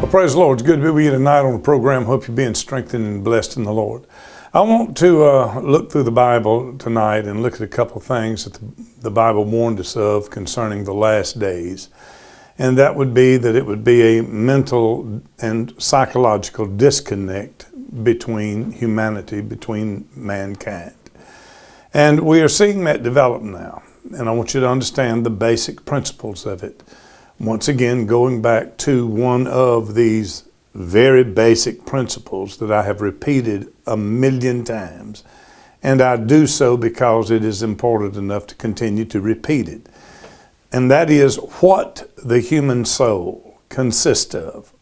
Well, praise the Lord. It's good to be with you tonight on the program. Hope you're being strengthened and blessed in the Lord. I want to look through the Bible tonight and look at a couple of things that the Bible warned us of concerning the last days. And that would be that it would be a mental and psychological disconnect between humanity, between mankind. And we are seeing that develop now. And I want you to understand the basic principles of it. Once again, going back to one of these very basic principles that I have repeated 1,000,000 times. And I do so because it is important enough to continue to repeat it. And that is what the human soul consists of.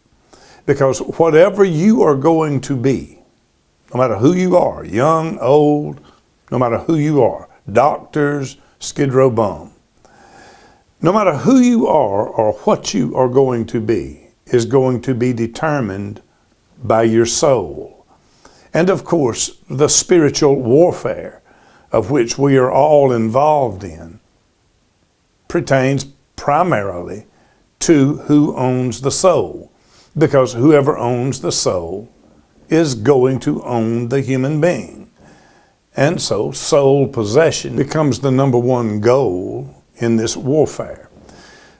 Because whatever you are going to be, no matter who you are, young, old, no matter who you are, doctors, Skid Row bum, no matter who you are or what you are going to be is going to be determined by your soul. And of course, the spiritual warfare of which we are all involved in pertains primarily to who owns the soul. Because whoever owns the soul is going to own the human being. And so soul possession becomes the number one goal in this warfare.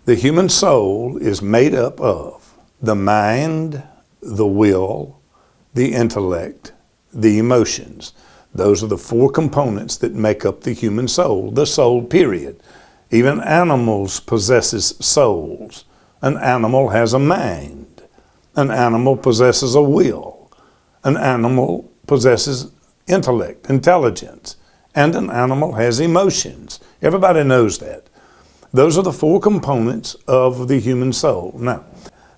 The human soul is made up of the mind, the will, the intellect, the emotions. Those are the four components that make up the human soul, the soul, period. Even animals possesses souls. An animal has a mind. An animal possesses a will. An animal possesses intellect, intelligence. And an animal has emotions. Everybody knows that. Those are the four components of the human soul. Now,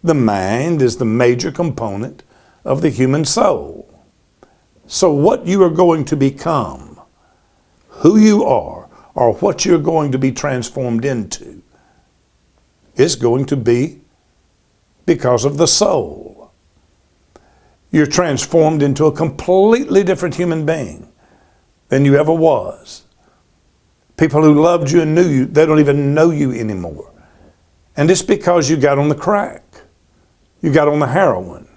the mind is the major component of the human soul. So what you are going to become, who you are, or what you're going to be transformed into, is going to be because of the soul. You're transformed into a completely different human being than you ever was. People who loved you and knew you, they don't even know you anymore. And it's because you got on the crack. You got on the heroin.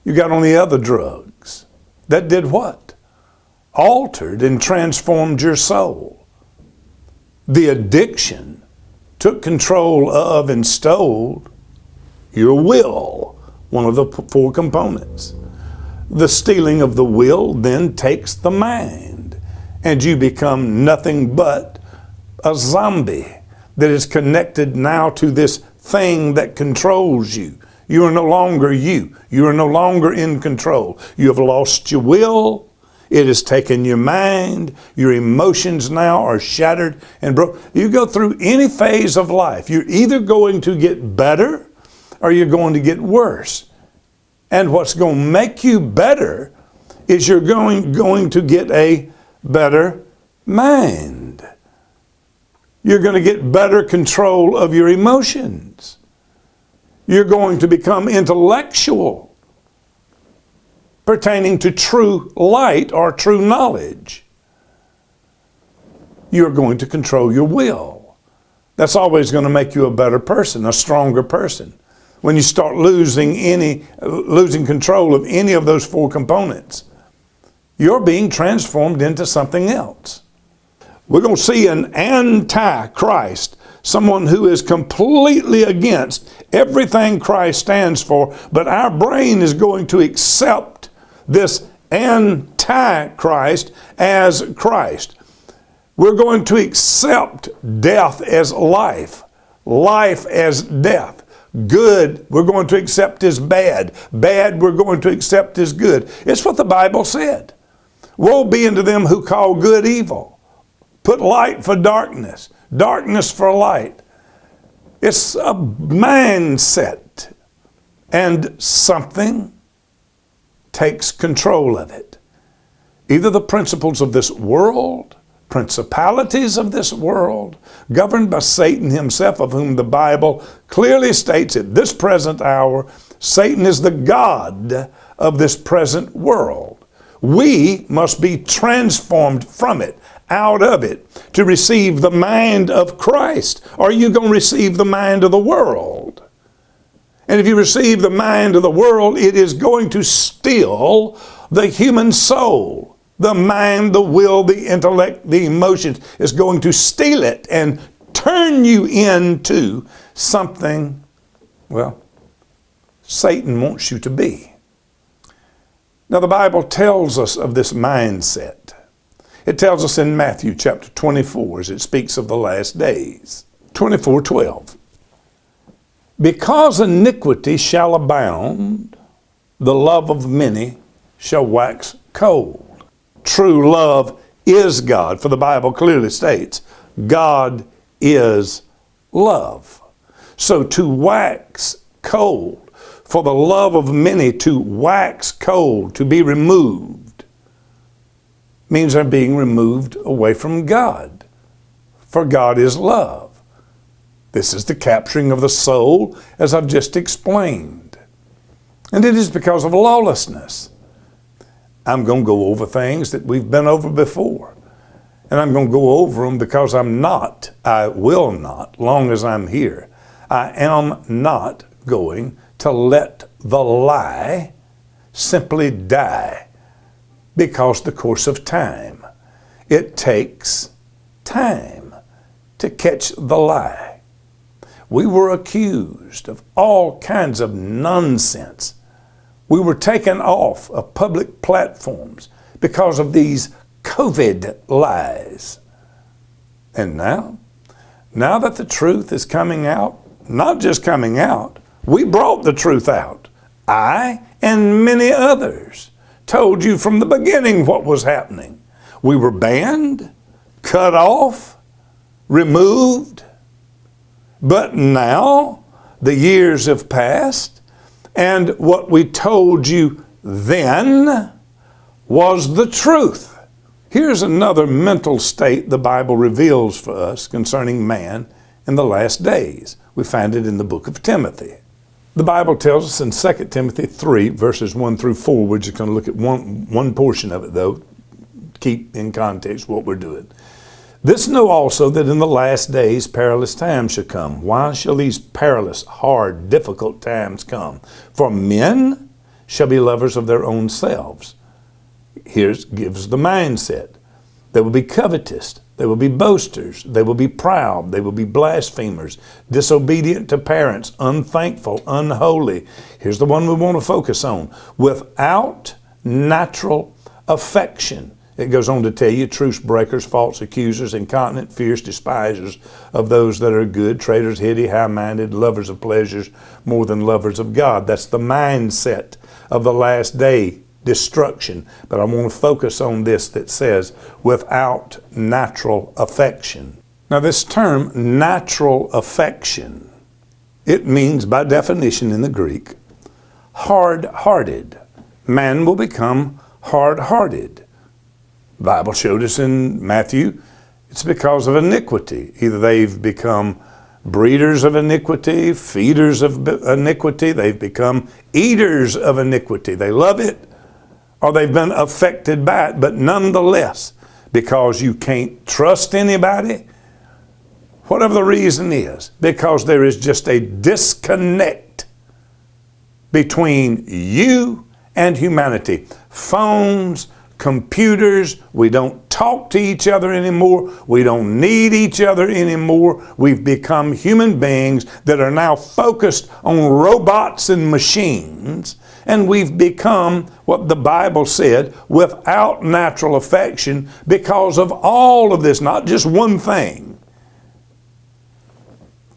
You got on the other drugs. That did what? Altered and transformed your soul. The addiction took control of and stole your will, one of the four components. The stealing of the will then takes the mind, and you become nothing but a zombie that is connected now to this thing that controls you. You are no longer you. You are no longer in control. You have lost your will. It has taken your mind. Your emotions now are shattered and broken. You go through any phase of life, you're either going to get better or you're going to get worse. And what's going to make you better is you're going to get a better mind. You're going to get better control of your emotions. You're going to become intellectual pertaining to true light or true knowledge. You're going to control your will. That's always going to make you a better person, a stronger person. When you start losing control of any of those four components, you're being transformed into something else. We're going to see an anti-Christ, someone who is completely against everything Christ stands for, but our brain is going to accept this anti-Christ as Christ. We're going to accept death as life, life as death. Good, we're going to accept as bad. Bad, we're going to accept as good. It's what the Bible said. Woe be unto them who call good evil. Put light for darkness, darkness for light. It's a mindset, and something takes control of it. Either the principles of this world, principalities of this world, governed by Satan himself, of whom the Bible clearly states at this present hour, Satan is the god of this present world. We must be transformed from it, out of it, to receive the mind of Christ. Or are you going to receive the mind of the world? And if you receive the mind of the world, it is going to steal the human soul. The mind, the will, the intellect, the emotions is going to steal it and turn you into something, well, Satan wants you to be. Now the Bible tells us of this mindset. It tells us in Matthew chapter 24 as it speaks of the last days. 24:12. Because iniquity shall abound, the love of many shall wax cold. True love is God, for the Bible clearly states, God is love. So to wax cold, for the love of many to wax cold, to be removed, means they're being removed away from God. For God is love. This is the capturing of the soul, as I've just explained. And it is because of lawlessness. I'm going to go over things that we've been over before. And I'm going to go over them because I will not, long as I'm here, I am not going to let the lie simply die because the course of time. It takes time to catch the lie. We were accused of all kinds of nonsense. We were taken off of public platforms because of these COVID lies. And now that the truth is coming out, not just coming out, we brought the truth out. I and many others told you from the beginning what was happening. We were banned, cut off, removed. But now the years have passed, and what we told you then was the truth. Here's another mental state the Bible reveals for us concerning man in the last days. We find it in the book of Timothy. The Bible tells us in 2 Timothy 3, verses 1 through 4, we're just going to look at one portion of it though, keep in context what we're doing. This know also that in the last days perilous times shall come. Why shall these perilous, hard, difficult times come? For men shall be lovers of their own selves. Here gives the mindset. They will be covetous. They will be boasters. They will be proud. They will be blasphemers, disobedient to parents, unthankful, unholy. Here's the one we want to focus on. Without natural affection. It goes on to tell you, truce breakers, false accusers, incontinent, fierce despisers of those that are good, traitors, heady, high-minded, lovers of pleasures more than lovers of God. That's the mindset of the last day, destruction. But I want to focus on this that says, without natural affection. Now this term, natural affection, it means by definition in the Greek, hard-hearted. Man will become hard-hearted. The Bible showed us in Matthew, it's because of iniquity. Either they've become breeders of iniquity, feeders of iniquity, they've become eaters of iniquity. They love it, or they've been affected by it. But nonetheless, because you can't trust anybody, whatever the reason is, because there is just a disconnect between you and humanity. Phones, computers, we don't talk to each other anymore. We don't need each other anymore. We've become human beings that are now focused on robots and machines. And we've become what the Bible said, without natural affection, because of all of this, not just one thing.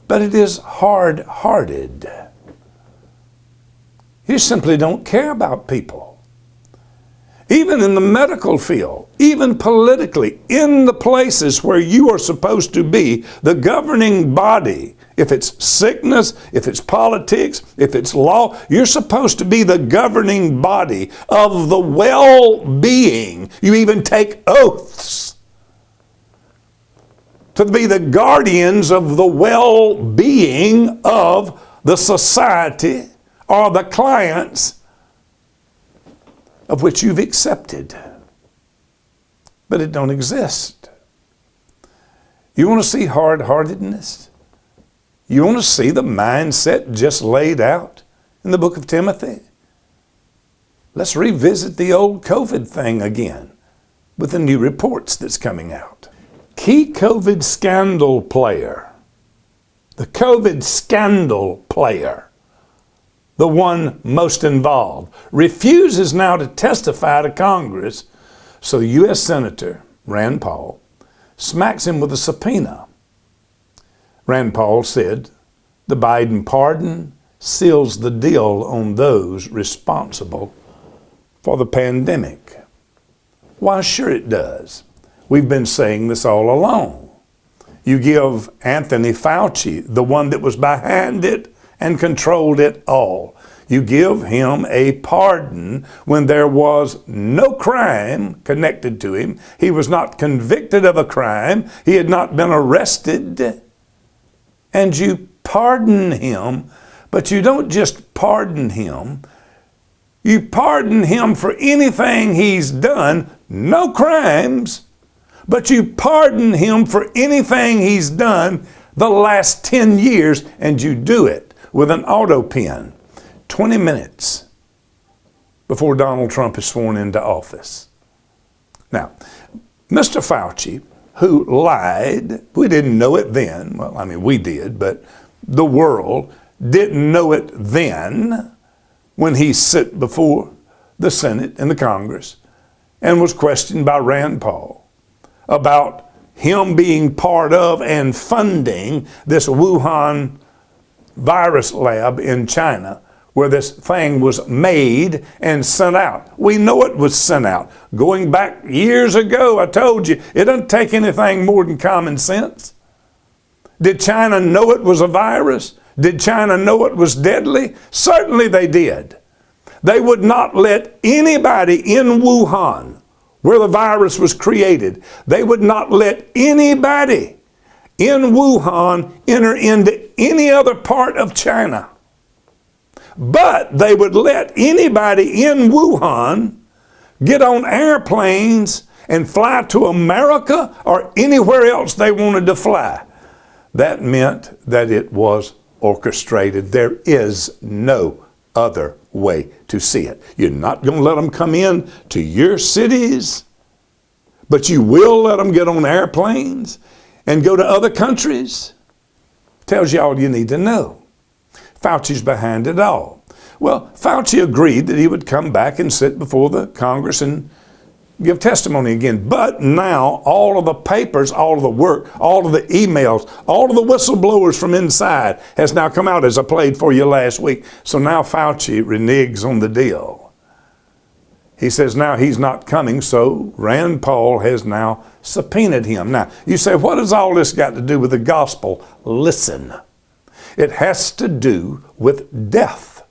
But it is hard-hearted. You simply don't care about people. Even in the medical field, even politically, in the places where you are supposed to be, the governing body, if it's sickness, if it's politics, if it's law, you're supposed to be the governing body of the well-being. You even take oaths to be the guardians of the well-being of the society or the clients of which you've accepted. But it don't exist. You want to see hard-heartedness? You want to see the mindset just laid out? in the book of Timothy? Let's revisit the old COVID thing again with the new reports that's coming out. Key COVID scandal player, the COVID scandal player, the one most involved, refuses now to testify to Congress, so U.S. Senator Rand Paul smacks him with a subpoena. Rand Paul said the Biden pardon seals the deal on those responsible for the pandemic. Why, sure it does. We've been saying this all along. You give Anthony Fauci, the one that was behind it and controlled it all, you give him a pardon when there was no crime connected to him. He was not convicted of a crime. He had not been arrested. And you pardon him, but you don't just pardon him. You pardon him for anything he's done, no crimes, but you pardon him for anything he's done the last 10 years, and you do it with an auto pen 20 minutes before Donald Trump is sworn into office. Now, Mr. Fauci, who lied, we didn't know it then. Well, I mean, we did, but the world didn't know it then when he sat before the Senate and the Congress and was questioned by Rand Paul about him being part of and funding this Wuhan virus lab in China where this thing was made and sent out. We know it was sent out. Going back years ago, I told you, it doesn't take anything more than common sense. Did China know it was a virus? Did China know it was deadly? Certainly they did. They would not let anybody in Wuhan, where the virus was created, they would not let anybody in Wuhan enter into any other part of China. But they would let anybody in Wuhan get on airplanes and fly to America or anywhere else they wanted to fly. That meant that it was orchestrated. There is no other way to see it. You're not going to let them come in to your cities, but you will let them get on airplanes and go to other countries. Tells you all you need to know. Fauci's behind it all. Well, Fauci agreed that he would come back and sit before the Congress and give testimony again. But now all of the papers, all of the work, all of the emails, all of the whistleblowers from inside has now come out, as I played for you last week. So now Fauci reneges on the deal. He says now he's not coming, so Rand Paul has now subpoenaed him. Now, you say, what has all this got to do with the gospel? Listen, it has to do with death.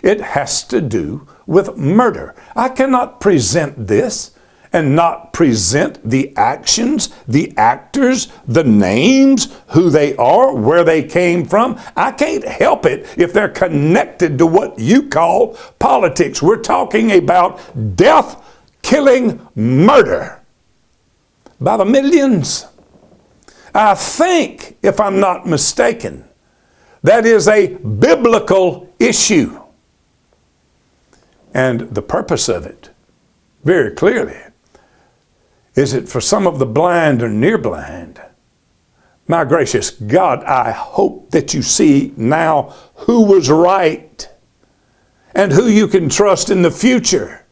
It has to do with murder. I cannot present this and not present the actions, the actors, the names, who they are, where they came from. I can't help it if they're connected to what you call politics. We're talking about death, killing, murder by the millions. I think, if I'm not mistaken, that is a biblical issue. And the purpose of it, very clearly, is it for some of the blind or near blind? My gracious God, I hope that you see now who was right and who you can trust in the future.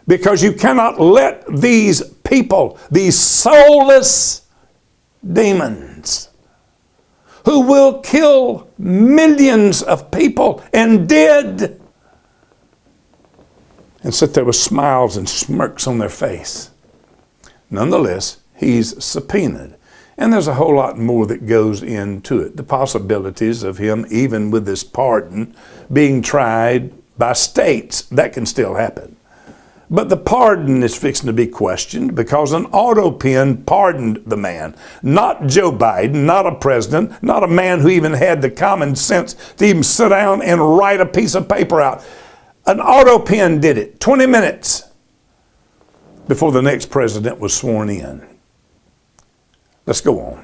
Because you cannot let these people, these soulless demons, who will kill millions of people and did, and sit there with smiles and smirks on their face. Nonetheless, he's subpoenaed. And there's a whole lot more that goes into it. The possibilities of him, even with this pardon, being tried by states, that can still happen. But the pardon is fixing to be questioned because an auto pen pardoned the man. Not Joe Biden, not a president, not a man who even had the common sense to even sit down and write a piece of paper out. An auto pen did it, 20 minutes before the next president was sworn in. Let's go on.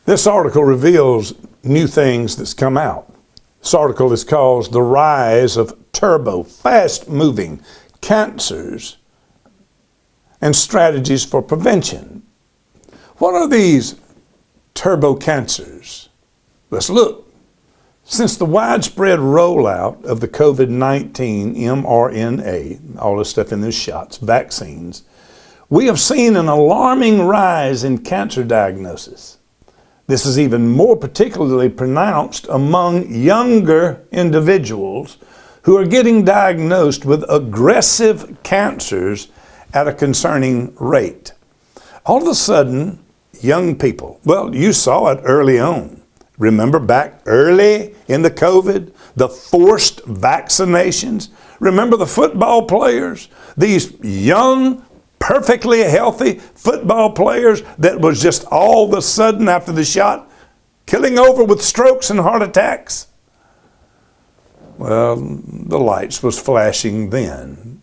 This article reveals new things that's come out. This article is called The Rise of Turbo, Fast-Moving Cancers and Strategies for Prevention. What are these turbo cancers? Let's look. Since the widespread rollout of the COVID-19 mRNA, all this stuff in these shots, vaccines, we have seen an alarming rise in cancer diagnosis. This is even more particularly pronounced among younger individuals who are getting diagnosed with aggressive cancers at a concerning rate. All of a sudden, young people, well, you saw it early on. Remember back early in the COVID, the forced vaccinations? Remember the football players? These young, perfectly healthy football players that was just all of a sudden after the shot killing over with strokes and heart attacks? Well, the lights was flashing then.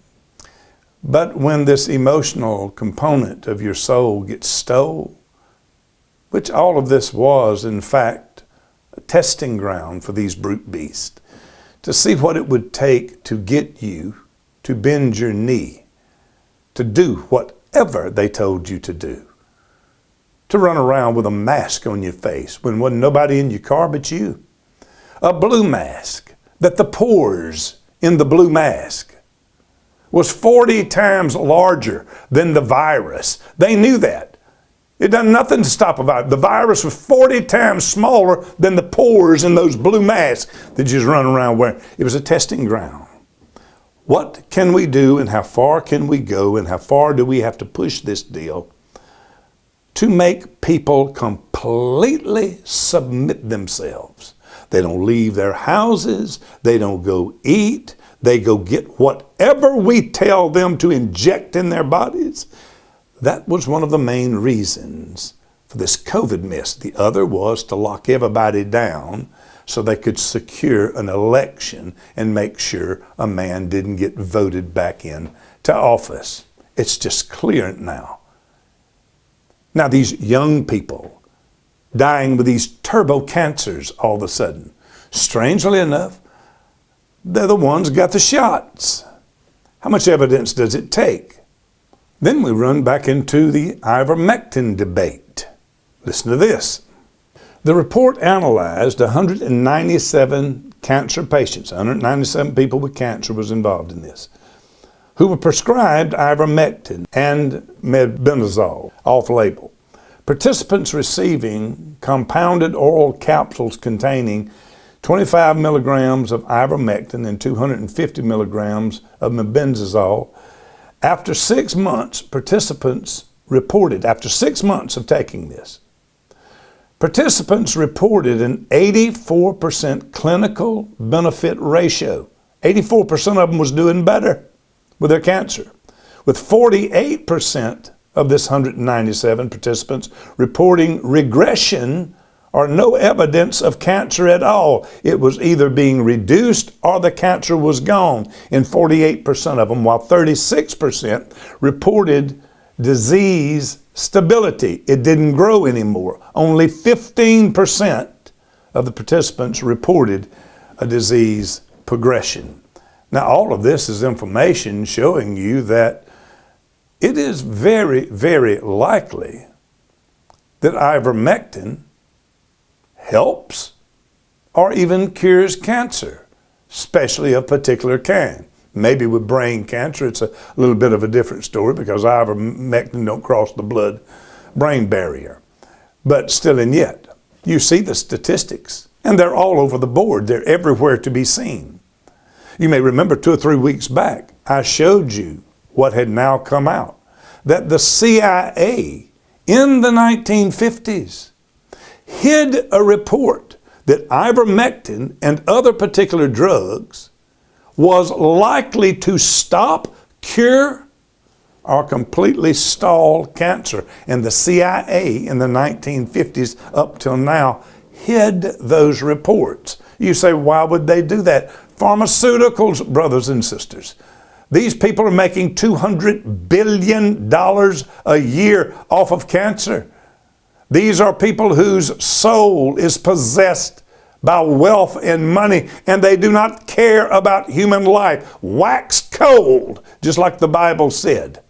But when this emotional component of your soul gets stole, which all of this was, in fact, a testing ground for these brute beasts, to see what it would take to get you to bend your knee, to do whatever they told you to do, to run around with a mask on your face when wasn't nobody in your car but you, a blue mask, that the pores in the blue mask was 40 times larger than the virus. They knew that. It done nothing to stop a virus. The virus was 40 times smaller than the pores in those blue masks that you just run around wearing. It was a testing ground. What can we do and how far can we go and how far do we have to push this deal to make people completely submit themselves? They don't leave their houses. They don't go eat. They go get whatever we tell them to inject in their bodies. That was one of the main reasons for this COVID mess. The other was to lock everybody down so they could secure an election and make sure a man didn't get voted back in to office. It's just clear now. Now these young people dying with these turbo cancers all of a sudden, strangely enough, they're the ones who got the shots. How much evidence does it take? Then we run back into the ivermectin debate. Listen to this. The report analyzed 197 cancer patients, 197 people with cancer was involved in this, who were prescribed ivermectin and mebendazole off-label. Participants receiving compounded oral capsules containing 25 milligrams of ivermectin and 250 milligrams of mebendazole. After 6 months, participants reported, after 6 months of taking this, participants reported an 84% clinical benefit ratio. 84% of them was doing better with their cancer, with 48% of this 197 participants reporting regression or no evidence of cancer at all. It was either being reduced or the cancer was gone in 48% of them, while 36% reported disease stability. It didn't grow anymore. Only 15% of the participants reported a disease progression. Now, all of this is information showing you that it is very, very likely that ivermectin helps or even cures cancer, especially a particular kind. Maybe with brain cancer, it's a little bit of a different story because ivermectin don't cross the blood-brain barrier. But still and yet, you see the statistics, and they're all over the board. They're everywhere to be seen. You may remember 2 or 3 weeks back, I showed you what had now come out, that the CIA in the 1950s hid a report that ivermectin and other particular drugs was likely to stop, cure, or completely stall cancer. And the CIA in the 1950s up till now hid those reports. You say, why would they do that? Pharmaceuticals, brothers and sisters. These people are making $200 billion a year off of cancer. These are people whose soul is possessed by wealth and money, and they do not care about human life. Wax cold, just like the Bible said,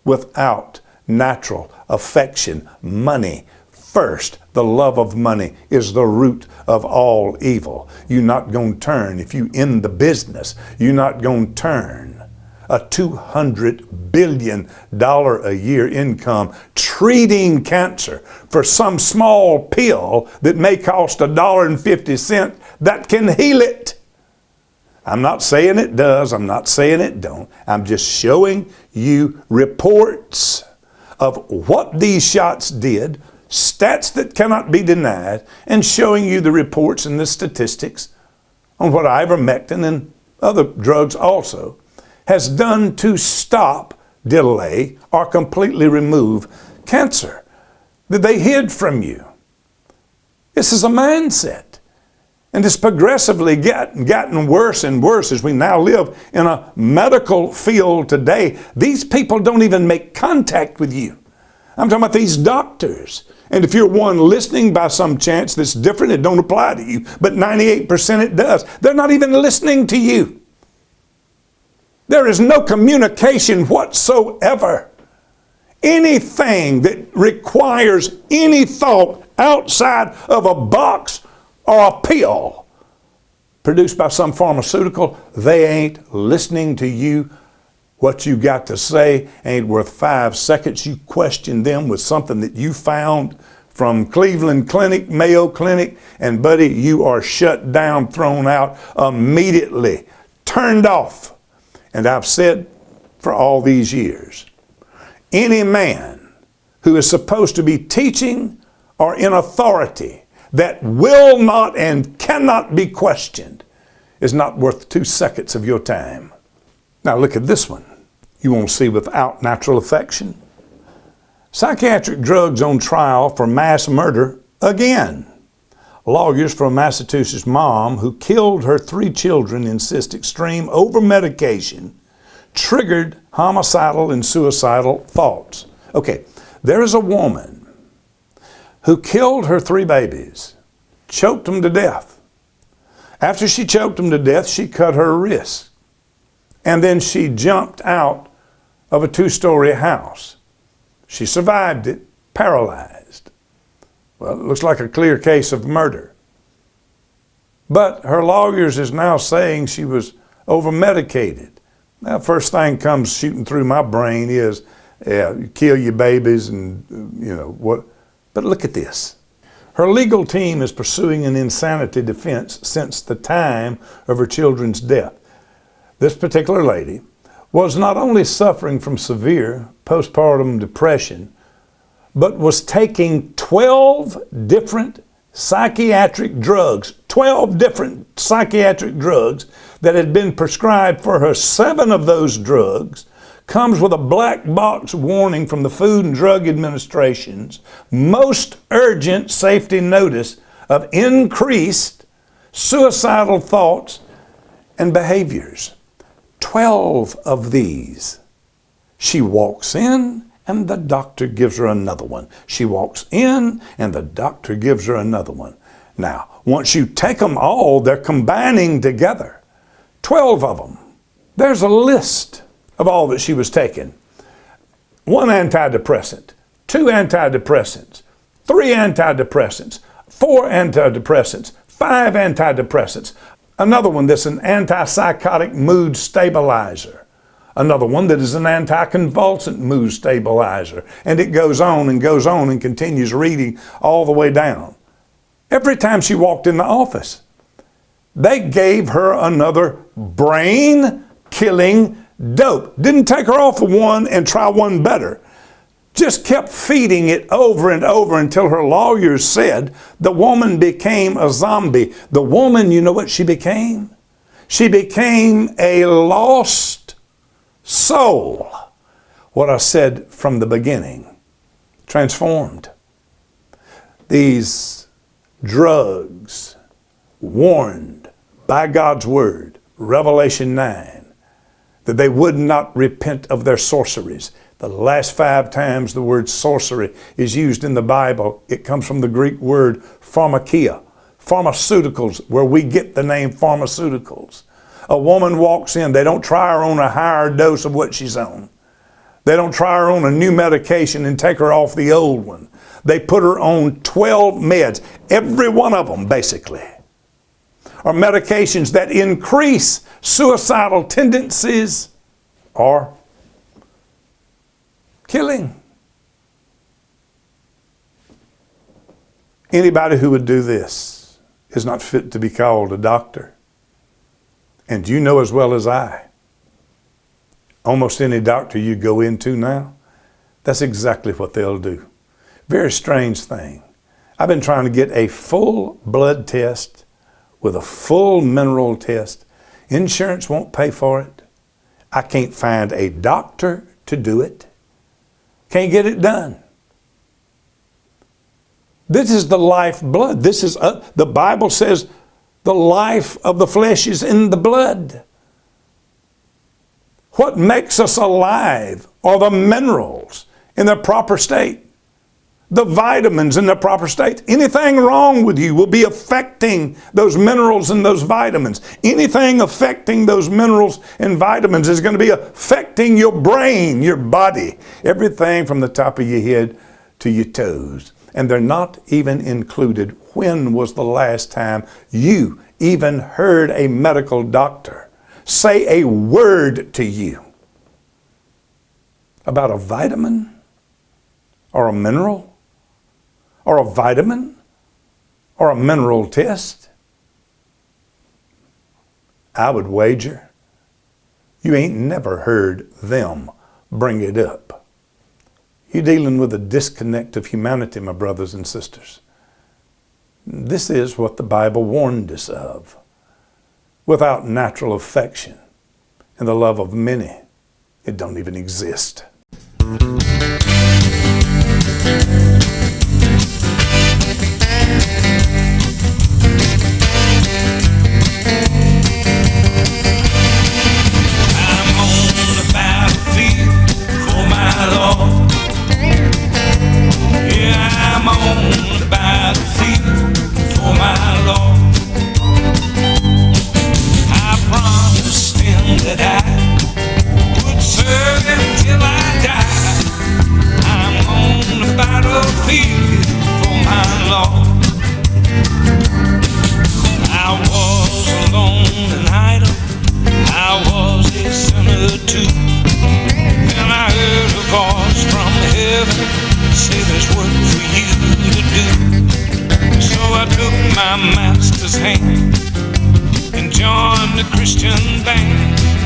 without natural affection. Money first. The love of money is the root of all evil. You're not going to turn, if you in the business, you're not going to turn a $200 billion a year income treating cancer for some small pill that may cost $1.50 that can heal it. I'm not saying it does. I'm not saying it don't. I'm just showing you reports of what these shots did, stats that cannot be denied, and showing you the reports and the statistics on what ivermectin and other drugs also has done to stop, delay, or completely remove cancer that they hid from you. This is a mindset. And it's progressively gotten worse and worse as we now live in a medical field today. These people don't even make contact with you. I'm talking about these doctors. And if you're one listening by some chance that's different, it don't apply to you. But 98% it does. They're not even listening to you. There is no communication whatsoever. Anything that requires any thought outside of a box or a pill produced by some pharmaceutical, they ain't listening to you. What you got to say ain't worth 5 seconds. You question them with something that you found from Cleveland Clinic, Mayo Clinic, and buddy, you are shut down, thrown out immediately, turned off. And I've said for all these years, any man who is supposed to be teaching or in authority that will not and cannot be questioned is not worth 2 seconds of your time. Now look at this one. You want to see without natural affection? Psychiatric drugs on trial for mass murder again. Lawyers for a Massachusetts mom who killed her 3 children insist extreme over-medication triggered homicidal and suicidal thoughts. Okay, there is a woman who killed her 3 babies, choked them to death. After she choked them to death, she cut her wrist. And then she jumped out of a 2-story house. She survived it, paralyzed. Well, it looks like a clear case of murder. But her lawyers is now saying she was over-medicated. Now, first thing comes shooting through my brain is, you kill your babies and, what. But look at this. Her legal team is pursuing an insanity defense since the time of her children's death. This particular lady was not only suffering from severe postpartum depression, but was taking 12 different psychiatric drugs, 12 different psychiatric drugs that had been prescribed for her. 7 of those drugs comes with a black box warning from the Food and Drug Administration's most urgent safety notice of increased suicidal thoughts and behaviors. 12 of these. She walks in and the doctor gives her another one. She walks in and the doctor gives her another one. Now, once you take them all, they're combining together. 12 of them. There's a list of all that she was taking. 1 antidepressant, 2 antidepressants, 3 antidepressants, 4 antidepressants, 5 antidepressants. Another one that's an antipsychotic mood stabilizer. Another one that is an anticonvulsant mood stabilizer. And it goes on and continues reading all the way down. Every time she walked in the office, they gave her another brain-killing dope. Didn't take her off of one and try one better. Just kept feeding it over and over until her lawyers said the woman became a zombie. The woman, you know what she became? She became a lost soul. What I said from the beginning. Transformed. These drugs warned by God's word, Revelation 9, that they would not repent of their sorceries. The last 5 times the word sorcery is used in the Bible, it comes from the Greek word pharmakia. pharmaceuticals, where we get the name pharmaceuticals. A woman walks in, they don't try her on a higher dose of what she's on. They don't try her on a new medication and take her off the old one. They put her on 12 meds, every one of them basically are medications that increase suicidal tendencies or killing. Anybody who would do this is not fit to be called a doctor. And you know as well as I, almost any doctor you go into now, that's exactly what they'll do. Very strange thing. I've been trying to get a full blood test with a full mineral test. Insurance won't pay for it. I can't find a doctor to do it. Can't get it done. This is the lifeblood. This is, the Bible says the life of the flesh is in the blood. What makes us alive are the minerals in their proper state. The vitamins in their proper state. Anything wrong with you will be affecting those minerals and those vitamins. Anything affecting those minerals and vitamins is going to be affecting your brain, your body, everything from the top of your head to your toes. And they're not even included. When was the last time you even heard a medical doctor say a word to you about a vitamin or a mineral or a vitamin or a mineral test? I would wager you ain't never heard them bring it up. You're dealing with a disconnect of humanity, my brothers and sisters. This is what the Bible warned us of. Without natural affection and the love of many, it don't even exist. My master's hand and joined the Christian band.